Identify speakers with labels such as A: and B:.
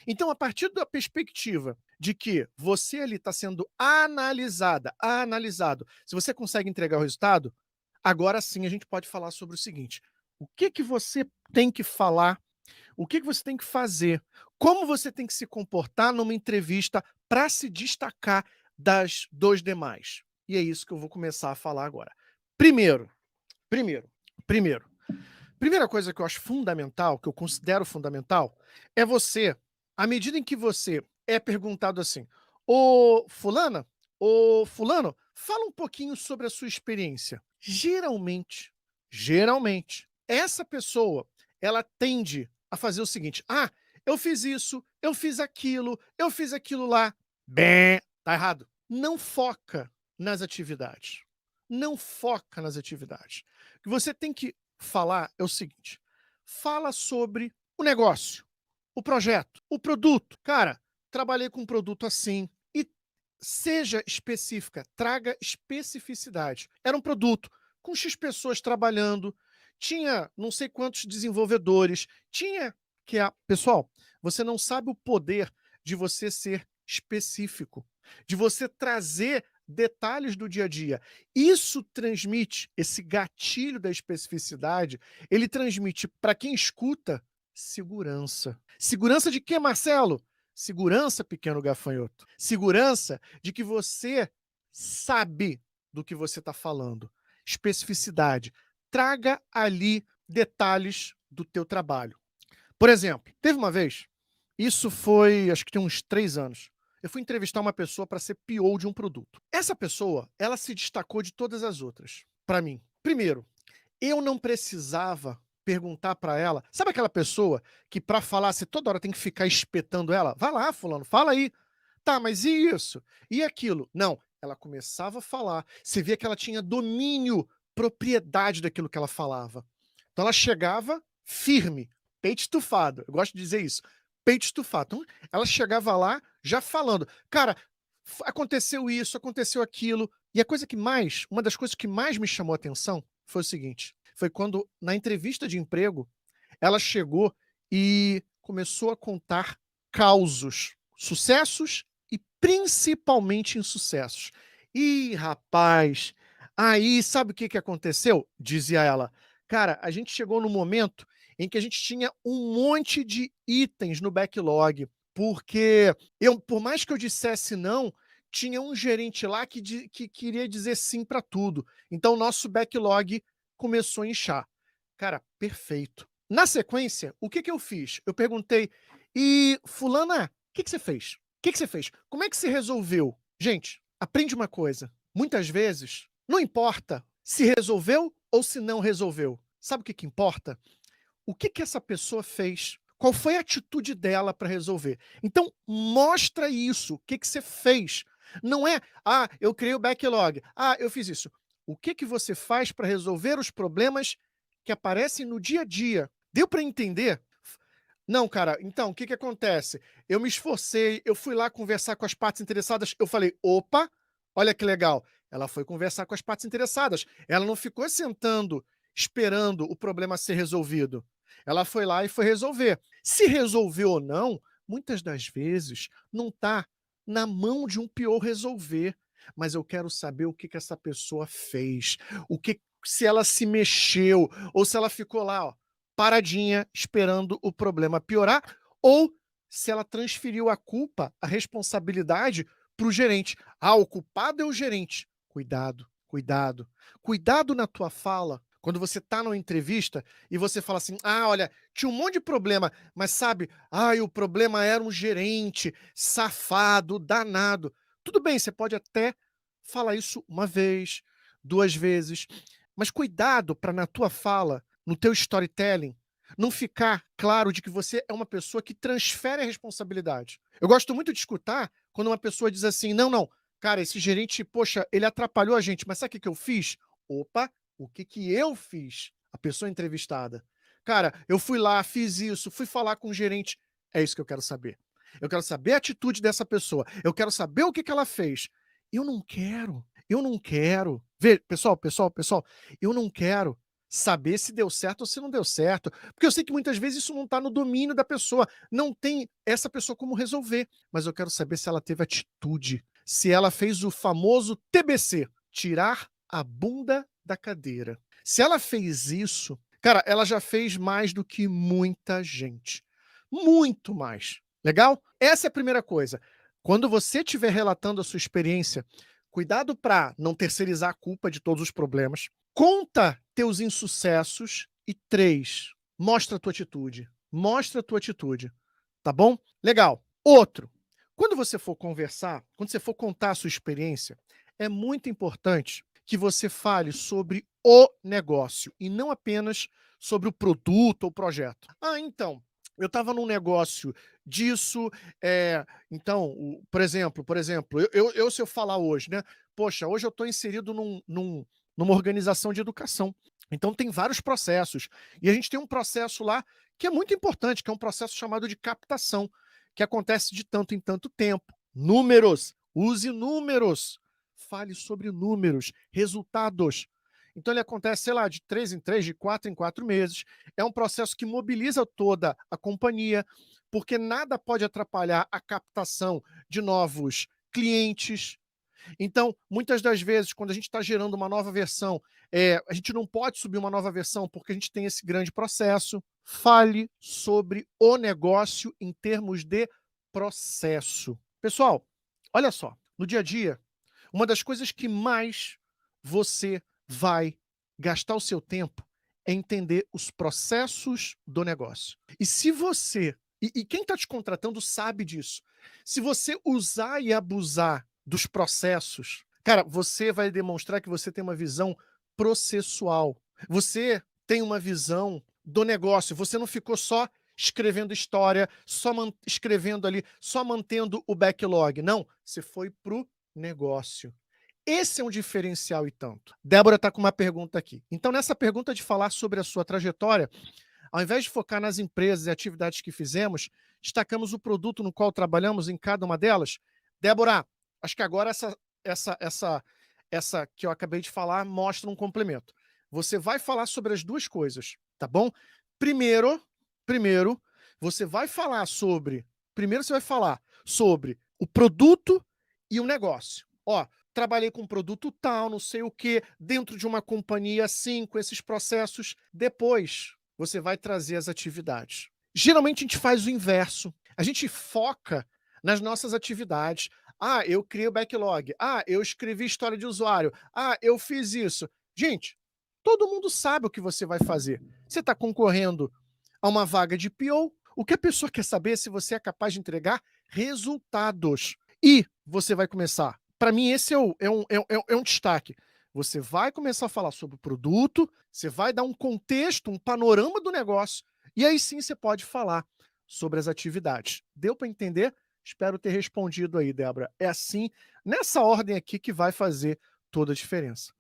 A: Então, a partir da perspectiva de que você ali está sendo analisado, se você consegue entregar o resultado, agora sim a gente pode falar sobre o seguinte: o que que você tem que falar, o que que você tem que fazer, como você tem que se comportar numa entrevista para se destacar das dos demais. E é isso que eu vou começar a falar agora. Primeiro, primeiro, primeiro, primeira coisa que eu acho fundamental, que eu considero fundamental, é você, à medida em que você é perguntado assim: "Ô fulana, ô fulano, fala um pouquinho sobre a sua experiência". Geralmente, essa pessoa, ela tende a fazer o seguinte: "Ah, eu fiz isso, eu fiz aquilo lá". Bem, tá errado. Não foca nas atividades. Não foca nas atividades. O que você tem que falar é o seguinte: fala sobre o negócio, o projeto, o produto. Cara, trabalhei com um produto assim. E seja específica, traga especificidade. Era um produto com X pessoas trabalhando, tinha não sei quantos desenvolvedores, tinha pessoal, você não sabe o poder de você ser específico, de você trazer detalhes do dia a dia. Isso transmite, esse gatilho da especificidade, ele transmite para quem escuta segurança. Segurança de quê, Marcelo? Segurança, pequeno gafanhoto. Segurança de que você sabe do que você está falando. Especificidade. Traga ali detalhes do teu trabalho. Por exemplo, teve uma vez, isso foi, acho que tem uns 3 anos, eu fui entrevistar uma pessoa para ser PO de um produto. Essa pessoa, ela se destacou de todas as outras, para mim. Primeiro, eu não precisava perguntar para ela, sabe aquela pessoa que para falar você toda hora tem que ficar espetando ela? "Vai lá fulano, fala aí". "Tá, mas e isso? E aquilo?". Não, ela começava a falar, você via que ela tinha domínio, propriedade daquilo que ela falava. Então ela chegava firme, peito estufado, eu gosto de dizer isso, peito estufado. Então ela chegava lá já falando: "Cara, aconteceu isso, aconteceu aquilo". E a coisa que mais uma das coisas que mais me chamou a atenção foi o seguinte, foi quando na entrevista de emprego, ela chegou e começou a contar causos, sucessos e principalmente insucessos. "Ih, rapaz, aí sabe o que que aconteceu?", dizia ela. "Cara, a gente chegou no momento em que a gente tinha um monte de itens no backlog, porque por mais que eu dissesse não, tinha um gerente lá que queria dizer sim para tudo. Então o nosso backlog começou a inchar". Cara, perfeito. Na sequência, o que que eu fiz? Eu perguntei: "E fulana, o que que você fez? O que que você fez? Como é que você resolveu?". Gente, aprende uma coisa, muitas vezes, não importa se resolveu ou se não resolveu. Sabe o que que importa? O que que essa pessoa fez? Qual foi a atitude dela para resolver? Então, mostra isso, o que que você fez. Não é: "Ah, eu criei o backlog. Ah, eu fiz isso". O que que você faz para resolver os problemas que aparecem no dia a dia? Deu para entender? Não, cara, então, o que que acontece? Eu me esforcei, eu fui lá conversar com as partes interessadas, eu falei: "Opa, olha que legal". Ela foi conversar com as partes interessadas, ela não ficou sentando, esperando o problema ser resolvido. Ela foi lá e foi resolver. Se resolveu ou não, muitas das vezes não está na mão de um peão resolver, mas eu quero saber o que que essa pessoa fez, o que se ela se mexeu ou se ela ficou lá, ó, paradinha, esperando o problema piorar, ou se ela transferiu a culpa, a responsabilidade para o gerente. "Ah, o culpado é o gerente". Cuidado, cuidado. Cuidado na tua fala, quando você está numa entrevista e você fala assim: "Ah, olha, tinha um monte de problema, mas sabe, ai, o problema era um gerente safado, danado". Tudo bem, você pode até falar isso uma vez, 2 vezes, mas cuidado para na tua fala, no teu storytelling, não ficar claro de que você é uma pessoa que transfere a responsabilidade. Eu gosto muito de escutar quando uma pessoa diz assim: "Não, não, cara, esse gerente, poxa, ele atrapalhou a gente, mas sabe o que que eu fiz?". Opa, o que que eu fiz? A pessoa entrevistada. "Cara, eu fui lá, fiz isso, fui falar com o gerente". É isso que eu quero saber. Eu quero saber a atitude dessa pessoa, eu quero saber o que que ela fez. Eu não quero, eu não quero. Pessoal, eu não quero saber se deu certo ou se não deu certo, porque eu sei que muitas vezes isso não está no domínio da pessoa, não tem essa pessoa como resolver, mas eu quero saber se ela teve atitude, se ela fez o famoso TBC, tirar a bunda da cadeira. Se ela fez isso, cara, ela já fez mais do que muita gente. Muito mais. Legal? Essa é a primeira coisa. Quando você estiver relatando a sua experiência, cuidado para não terceirizar a culpa de todos os problemas. Conta teus insucessos e 3, mostra a tua atitude. Mostra a tua atitude, tá bom? Legal. Outro, quando você for conversar, quando você for contar a sua experiência, é muito importante que você fale sobre o negócio e não apenas sobre o produto ou projeto. Ah, então, eu estava num negócio disso, então, por exemplo, se eu falar hoje, né, poxa, hoje eu estou inserido numa organização de educação, então tem vários processos, e a gente tem um processo lá que é muito importante, que é um processo chamado de captação, que acontece de tanto em tanto tempo. Números, use números, fale sobre números, resultados. Então ele acontece, sei lá, de 3 em 3, de 4 em 4 meses. É um processo que mobiliza toda a companhia, porque nada pode atrapalhar a captação de novos clientes. Então, muitas das vezes, quando a gente está gerando uma nova versão, a gente não pode subir uma nova versão porque a gente tem esse grande processo. Fale sobre o negócio em termos de processo. Pessoal, olha só, no dia a dia, uma das coisas que mais você vai gastar o seu tempo é entender os processos do negócio. E se você, e quem está te contratando sabe disso, se você usar e abusar dos processos, cara, você vai demonstrar que você tem uma visão processual. Você tem uma visão do negócio. Você não ficou só escrevendo história, escrevendo ali, só mantendo o backlog. Não, você foi pro negócio. Esse é um diferencial e tanto. Débora está com uma pergunta aqui. Então, nessa pergunta de falar sobre a sua trajetória, ao invés de focar nas empresas e atividades que fizemos, destacamos o produto no qual trabalhamos em cada uma delas. Débora, acho que agora essa que eu acabei de falar mostra um complemento. Você vai falar sobre as duas coisas, tá bom? Primeiro, você vai falar sobre. Primeiro, você vai falar sobre o produto e o negócio. Ó, trabalhei com um produto tal, não sei o quê, dentro de uma companhia assim, com esses processos. Depois, você vai trazer as atividades. Geralmente a gente faz o inverso. A gente foca nas nossas atividades. Ah, eu criei o backlog. Ah, eu escrevi história de usuário. Ah, eu fiz isso. Gente, todo mundo sabe o que você vai fazer. Você está concorrendo a uma vaga de PO. O que a pessoa quer saber é se você é capaz de entregar resultados. E você vai começar. Para mim, esse é um destaque. Você vai começar a falar sobre o produto, você vai dar um contexto, um panorama do negócio, e aí sim você pode falar sobre as atividades. Deu para entender? Espero ter respondido aí, Débora. É assim, nessa ordem aqui, que vai fazer toda a diferença.